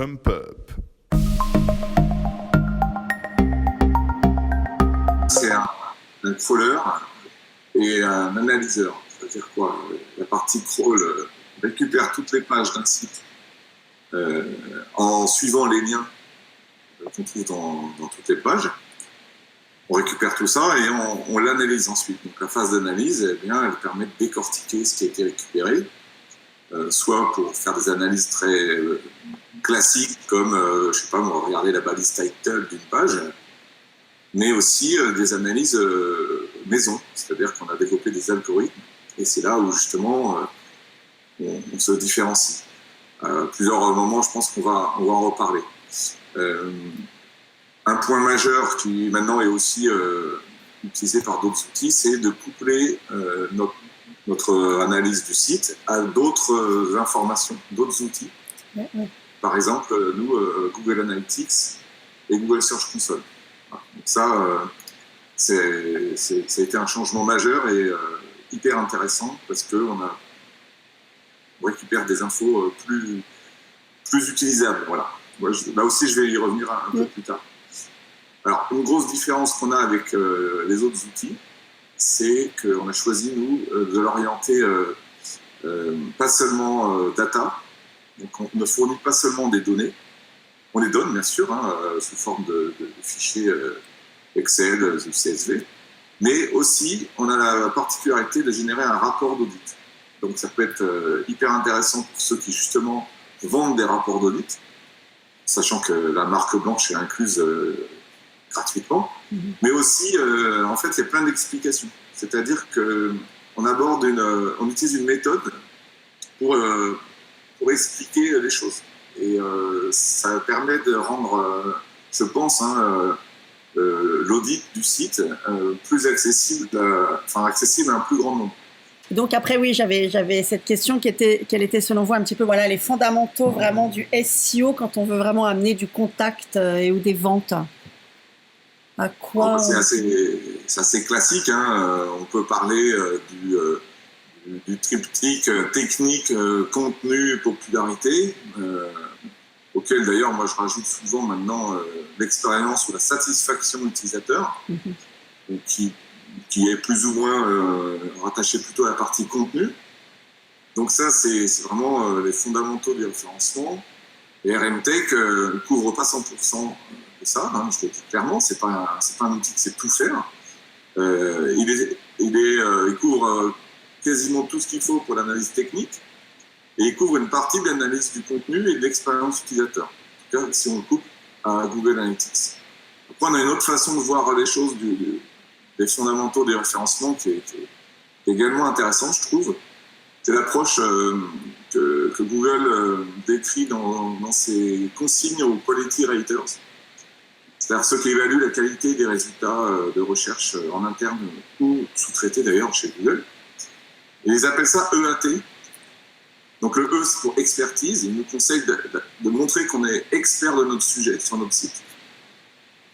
Pump Up. C'est un crawler et un analyseur. C'est-à-dire quoi? La partie crawl récupère toutes les pages d'un site en suivant les liens qu'on trouve dans toutes les pages. On récupère tout ça et on l'analyse ensuite. Donc la phase d'analyse, eh bien, elle permet de décortiquer ce qui a été récupéré, soit pour faire des analyses très classiques comme, je sais pas, on va regarder la balise title d'une page, mais aussi des analyses maison, c'est-à-dire qu'on a développé des algorithmes et c'est là où justement on se différencie. À plusieurs moments, je pense qu'on va en reparler. Un point majeur qui maintenant est aussi utilisé par d'autres outils, c'est de coupler notre analyse du site à d'autres informations, d'autres outils. Oui. Par exemple, nous, Google Analytics et Google Search Console. Voilà. Donc ça, ça a été un changement majeur et hyper intéressant parce qu'on récupère des infos plus utilisables. Voilà. Là aussi, je vais y revenir un peu plus tard. Alors, une grosse différence qu'on a avec les autres outils, c'est qu'on a choisi, nous, de l'orienter pas seulement data, donc on ne fournit pas seulement des données, on les donne bien sûr, sous forme de fichiers Excel ou CSV, mais aussi on a la particularité de générer un rapport d'audit. Donc ça peut être hyper intéressant pour ceux qui justement vendent des rapports d'audit, sachant que la marque blanche est incluse gratuitement, mais aussi, en fait, il y a plein d'explications. C'est-à-dire on utilise une méthode pour expliquer les choses. Et ça permet de rendre, je pense, l'audit du site plus accessible, accessible à un plus grand nombre. Donc après, oui, j'avais cette question quels étaient selon vous un petit peu les fondamentaux vraiment du SEO quand on veut vraiment amener du contact ou des ventes. À quoi c'est assez classique. On peut parler du triptyque technique, contenu, popularité, auquel d'ailleurs moi je rajoute souvent maintenant l'expérience ou la satisfaction utilisateur, qui est plus ou moins rattaché plutôt à la partie contenu. Donc ça, c'est vraiment les fondamentaux du référencement. Et RMTech ne couvre pas 100% de ça, je le dis clairement, c'est pas un outil qui sait tout faire. Il couvre quasiment tout ce qu'il faut pour l'analyse technique, et il couvre une partie de l'analyse du contenu et de l'expérience utilisateur. En tout cas, si on le coupe à Google Analytics. Après, on a une autre façon de voir les choses des fondamentaux des référencements qui est également intéressant, je trouve. C'est l'approche que Google décrit dans ses consignes aux quality raters, c'est-à-dire ceux qui évaluent la qualité des résultats de recherche en interne ou sous-traités d'ailleurs chez Google. Et ils appellent ça EAT. Donc le E, c'est pour expertise. Ils nous conseillent de montrer qu'on est expert de notre sujet sur notre site.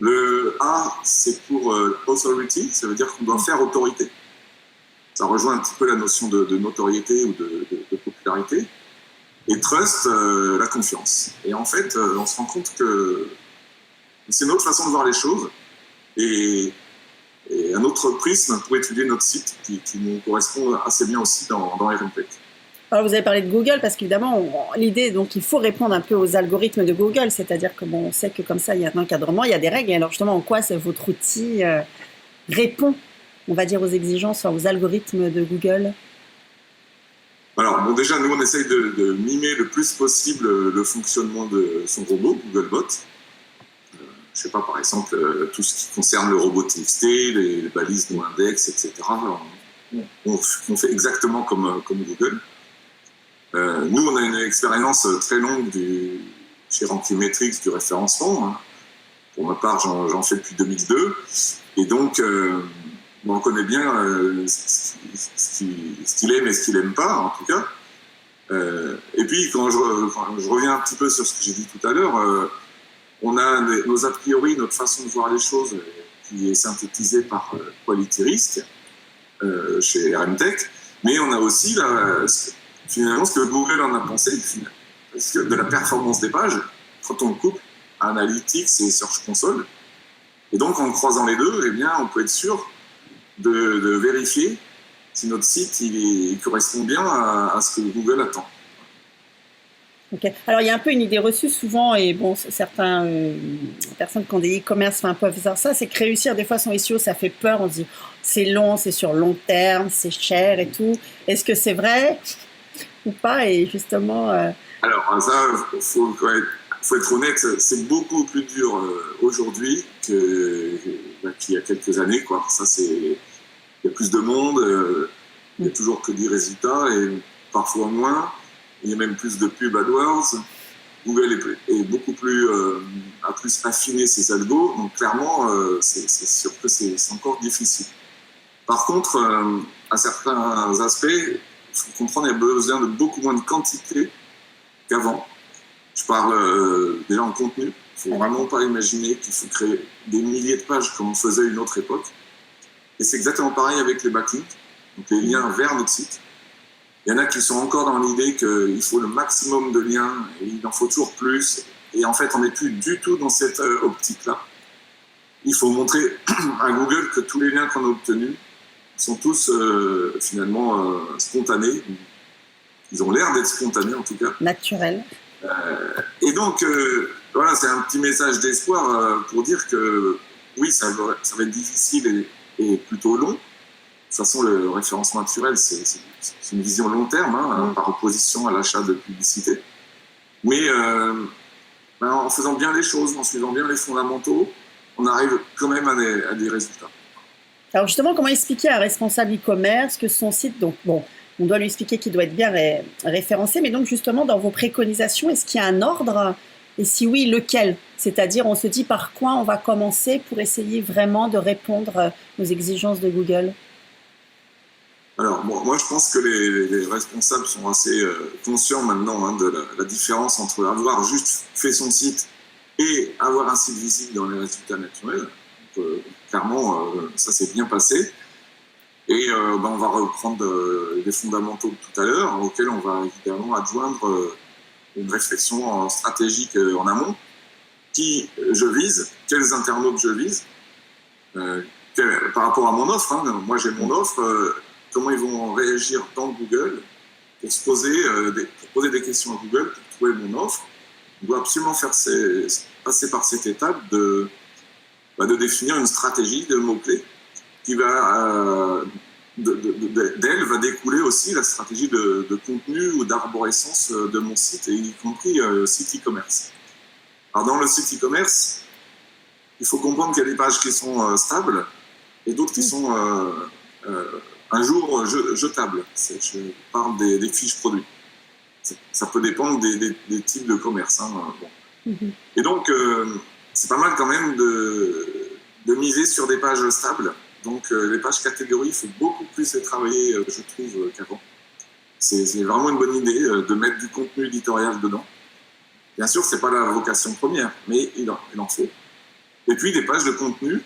Le A, c'est pour authority, ça veut dire qu'on doit faire autorité. Ça rejoint un petit peu la notion de notoriété ou de popularité. Et trust, la confiance. Et en fait, on se rend compte que c'est une autre façon de voir les choses et un autre prisme pour étudier notre site qui nous correspond assez bien aussi dans RMTech. Alors vous avez parlé de Google parce qu'évidemment, l'idée, donc il faut répondre un peu aux algorithmes de Google, c'est-à-dire que on sait que comme ça, il y a un encadrement, il y a des règles. Et alors justement, en quoi votre outil répond, on va dire, aux exigences, aux algorithmes de Google? Alors, déjà, nous, on essaye de mimer le plus possible le fonctionnement de son robot, Googlebot. Je sais pas, par exemple, tout ce qui concerne le robot TXT, les balises no index, etc. On fait exactement comme Google. Nous, on a une expérience très longue chez Rankimetrics du référencement. Pour ma part, j'en fais depuis 2002. Et donc, on connaît bien ce qu'il aime et ce qu'il n'aime pas, en tout cas. Et puis, quand je reviens un petit peu sur ce que j'ai dit tout à l'heure, on a nos a priori, notre façon de voir les choses qui est synthétisée par Quality Risk chez RMTech, mais on a aussi finalement ce que Google en a pensé de la performance des pages quand on couple Analytics et Search Console. Et donc, en croisant les deux, eh bien, on peut être sûr de vérifier si notre site il correspond bien à ce que Google attend. Ok. Alors, il y a un peu une idée reçue souvent, et bon, certaines personnes qui ont des e-commerce peuvent faire ça, c'est que réussir des fois son SEO, ça fait peur. On se dit, c'est long, c'est sur long terme, c'est cher et tout. Est-ce que c'est vrai ou pas? Et justement... Alors, ça, faut être honnête, c'est beaucoup plus dur aujourd'hui qu'il y a quelques années, quoi. Ça, il y a plus de monde, il n'y a toujours que 10 résultats et parfois moins. Il y a même plus de pubs AdWords. Google est beaucoup plus, a plus affiné ses algos. Donc clairement, c'est sûr que c'est encore difficile. Par contre, à certains aspects, il faut comprendre qu'il y a besoin de beaucoup moins de quantité qu'avant. Je parle déjà en contenu. Il ne faut vraiment pas imaginer qu'il faut créer des milliers de pages comme on faisait à une autre époque. Et c'est exactement pareil avec les backlinks, donc les liens vers notre site. Il y en a qui sont encore dans l'idée qu'il faut le maximum de liens, et il en faut toujours plus. Et en fait, on n'est plus du tout dans cette optique-là. Il faut montrer à Google que tous les liens qu'on a obtenus sont tous finalement spontanés. Ils ont l'air d'être spontanés en tout cas. Naturel. Et donc, voilà, c'est un petit message d'espoir pour dire que oui, ça va être difficile et plutôt long. De toute façon, le référencement naturel, c'est une vision long terme, par opposition à l'achat de publicité. Mais en faisant bien les choses, en suivant bien les fondamentaux, on arrive quand même à des résultats. Alors justement, comment expliquer à un responsable e-commerce que son site, donc bon, on doit lui expliquer qu'il doit être bien référencé, mais donc justement, dans vos préconisations, est-ce qu'il y a un ordre? Et si oui, lequel? C'est-à-dire, on se dit par quoi on va commencer pour essayer vraiment de répondre aux exigences de Google? Alors, moi, je pense que les responsables sont assez conscients maintenant de la différence entre avoir juste fait son site et avoir un site visible dans les résultats naturels. Donc, clairement, ça s'est bien passé. Et on va reprendre les fondamentaux de tout à l'heure, auxquels on va évidemment adjoindre une réflexion stratégique en amont. Qui je vise, quels internautes je vise, par rapport à mon offre. Moi, j'ai mon offre. Comment ils vont réagir dans Google pour poser des questions à Google pour trouver mon offre. On doit absolument passer par cette étape de définir une stratégie de mots-clés qui va, d'elle va découler aussi la stratégie de contenu ou d'arborescence de mon site, et y compris site e-commerce. Alors dans le site e-commerce, il faut comprendre qu'il y a des pages qui sont stables et d'autres qui sont un jour jetables. Je parle des fiches produits. Ça peut dépendre des types de commerce. Bon. Et donc, c'est pas mal quand même de miser sur des pages stables. Donc, les pages catégories, il faut beaucoup plus les travailler, je trouve, qu'avant. C'est vraiment une bonne idée de mettre du contenu éditorial dedans. Bien sûr, c'est pas la vocation première, mais il en faut. Et puis, des pages de contenu,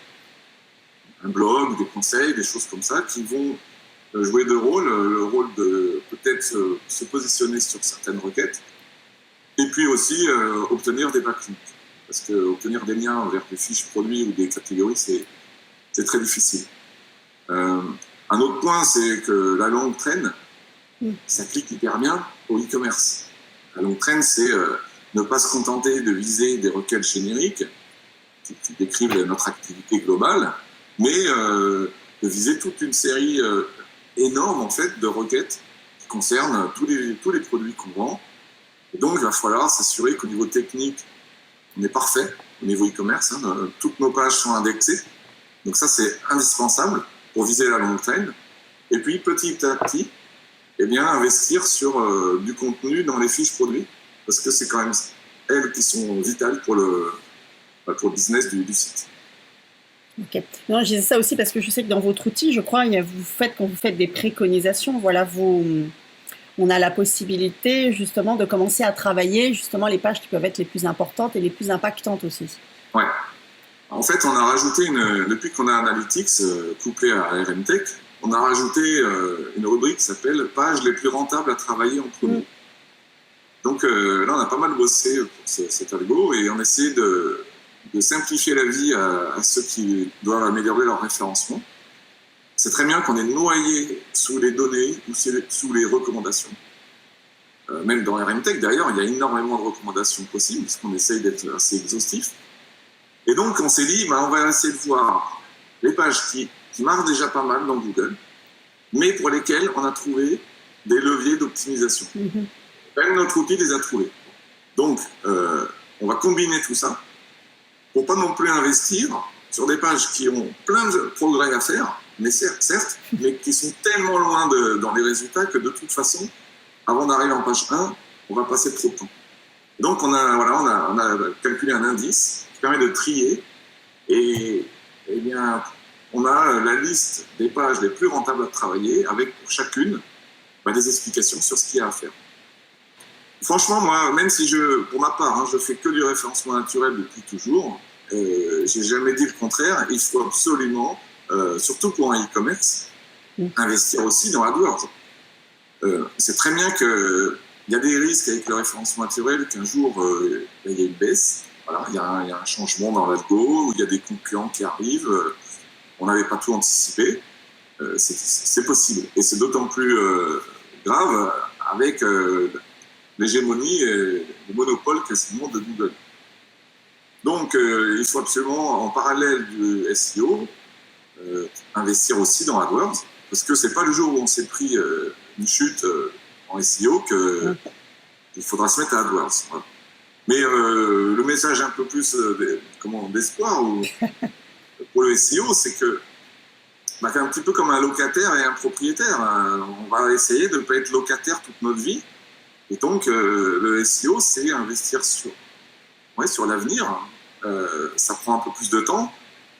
un blog, des conseils, des choses comme ça, qui vont jouer le rôle de peut-être se positionner sur certaines requêtes, et puis aussi obtenir des backlinks. Parce que obtenir des liens vers des fiches produits ou des catégories, c'est très difficile. Un autre point, c'est que la longue traîne s'applique hyper bien au e-commerce. La longue traîne, c'est ne pas se contenter de viser des requêtes génériques qui décrivent notre activité globale, mais de viser toute une série énorme en fait de requêtes qui concernent tous les produits qu'on vend. Et donc il va falloir s'assurer qu'au niveau technique on est parfait au niveau e-commerce, toutes nos pages sont indexées, donc ça c'est indispensable pour viser la longue traîne. Et puis petit à petit investir sur du contenu dans les fiches produits, parce que c'est quand même elles qui sont vitales pour le business du site. Ok. Non, je disais ça aussi parce que je sais que dans votre outil, je crois, quand vous faites des préconisations, voilà, on a la possibilité justement de commencer à travailler justement les pages qui peuvent être les plus importantes et les plus impactantes aussi. Ouais. En fait, on a rajouté depuis qu'on a Analytics couplé à RMTech, on a rajouté une rubrique qui s'appelle « Pages les plus rentables à travailler en premier ». Donc là, on a pas mal bossé pour cet algo et on essaie de simplifier la vie à ceux qui doivent améliorer leur référencement. C'est très bien qu'on est noyé sous les données ou sous les recommandations. Même dans RMTech, d'ailleurs, il y a énormément de recommandations possibles, parce qu'on essaye d'être assez exhaustif. Et donc, on s'est dit, on va essayer de voir les pages qui marchent déjà pas mal dans Google, mais pour lesquelles on a trouvé des leviers d'optimisation. Même notre outil les a trouvés. Donc, on va combiner tout ça pour pas non plus investir sur des pages qui ont plein de progrès à faire, mais certes, mais qui sont tellement loin dans les résultats que de toute façon, avant d'arriver en page 1, on va passer trop de temps. Donc, on a calculé un indice qui permet de trier et bien, on a la liste des pages les plus rentables à travailler avec pour chacune des explications sur ce qu'il y a à faire. Franchement, moi, même si pour ma part, je fais que du référencement naturel depuis toujours, j'ai jamais dit le contraire. Il faut absolument, surtout pour un e-commerce, investir aussi dans AdWords. C'est très bien qu'il y a des risques avec le référencement naturel, qu'un jour, il y a une baisse. Voilà, il y a un changement dans l'algo, où il y a des concurrents qui arrivent. On n'avait pas tout anticipé. C'est possible. Et c'est d'autant plus grave avec l'hégémonie et le monopole quasiment de Google. Donc, il faut absolument, en parallèle du SEO, investir aussi dans AdWords, parce que c'est pas le jour où on s'est pris une chute en SEO qu'il faudra se mettre à AdWords. Voilà. Mais le message un peu plus d'espoir pour le SEO, c'est que c'est un petit peu comme un locataire et un propriétaire. On va essayer de ne pas être locataire toute notre vie. Et donc, le SEO, c'est investir sur l'avenir. Ça prend un peu plus de temps,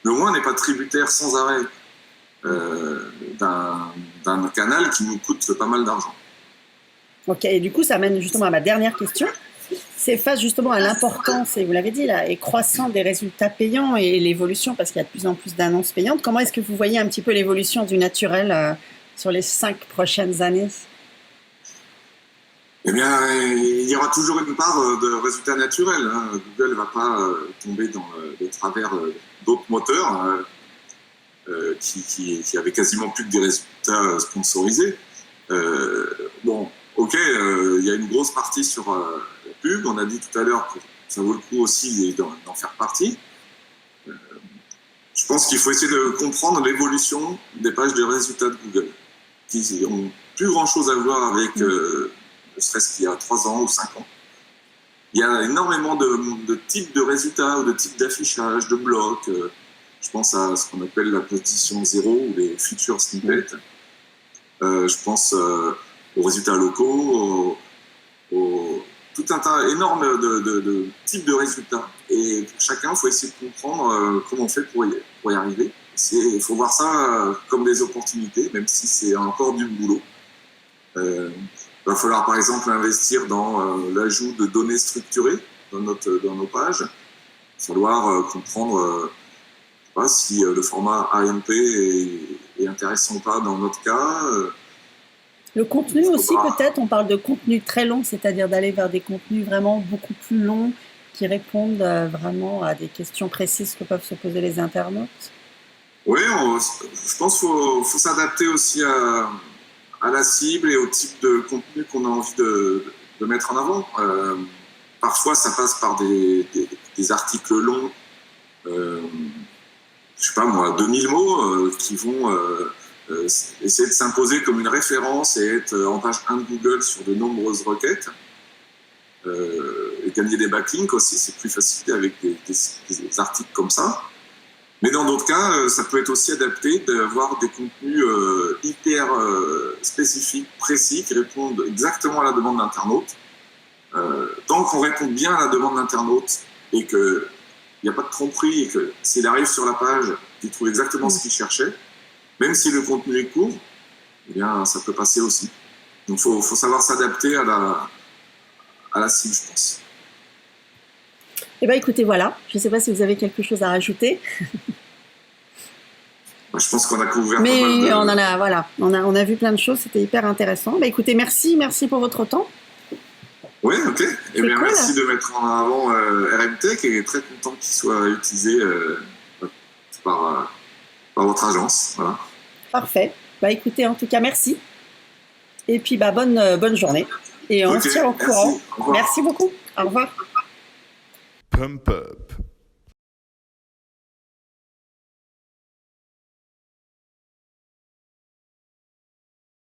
mais au moins, on n'est pas tributaire sans arrêt d'un canal qui nous coûte pas mal d'argent. Ok, et du coup, ça mène justement à ma dernière question. C'est face justement à l'importance, et vous l'avez dit, là, et croissante des résultats payants et l'évolution, parce qu'il y a de plus en plus d'annonces payantes. Comment est-ce que vous voyez un petit peu l'évolution du naturel sur les 5 prochaines années? Eh bien, il y aura toujours une part de résultats naturels. Google ne va pas tomber dans les travers d'autres moteurs qui avaient quasiment plus que des résultats sponsorisés. Ok, il y a une grosse partie sur la pub. On a dit tout à l'heure que ça vaut le coup aussi d'en faire partie. Je pense qu'il faut essayer de comprendre l'évolution des pages de résultats de Google, qui n'ont plus grand-chose à voir avec ne serait-ce qu'il y a 3 ans ou 5 ans. Il y a énormément de types de résultats ou de types d'affichage, de blocs. Je pense à ce qu'on appelle la position 0 ou les feature snippets. Je pense aux résultats locaux, tout un tas énorme de types de résultats. Et pour chacun, il faut essayer de comprendre comment on fait pour y arriver. Il faut voir ça comme des opportunités, même si c'est encore du boulot. Il va falloir par exemple investir dans l'ajout de données structurées dans nos pages. Il va falloir comprendre si le format AMP est intéressant ou pas dans notre cas. Le contenu aussi peut-être, on parle de contenu très long, c'est-à-dire d'aller vers des contenus vraiment beaucoup plus longs qui répondent vraiment à des questions précises que peuvent se poser les internautes. Oui, je pense qu'il faut s'adapter aussi à la cible et au type de contenu qu'on a envie de mettre en avant. Parfois, ça passe par des articles longs, je sais pas moi, 2000 mots, qui vont essayer de s'imposer comme une référence et être en page 1 de Google sur de nombreuses requêtes. Et gagner des backlinks aussi, c'est plus facile avec des articles comme ça. Mais dans d'autres cas, ça peut être aussi adapté d'avoir des contenus hyper spécifiques, précis, qui répondent exactement à la demande d'internaute. Tant qu'on répond bien à la demande d'internaute et qu'il n'y a pas de tromperie et que s'il arrive sur la page, il trouve exactement ce qu'il cherchait, même si le contenu est court, eh bien, ça peut passer aussi. Donc, il faut savoir s'adapter à la cible, je pense. Eh bien, écoutez, voilà. Je ne sais pas si vous avez quelque chose à rajouter. Je pense qu'on a couvert pas mal de... on a vu plein de choses. C'était hyper intéressant. Écoutez, merci pour votre temps. Ouais, ok. Eh bien, cool. merci de mettre en avant RMTech et très content qu'il soit utilisé par, par votre agence. Voilà. Parfait. Bah écoutez, en tout cas, merci. Et puis bah bonne journée. Et on Ok, se tient au merci. courant. Au revoir. Merci beaucoup. Au revoir. Pump Up.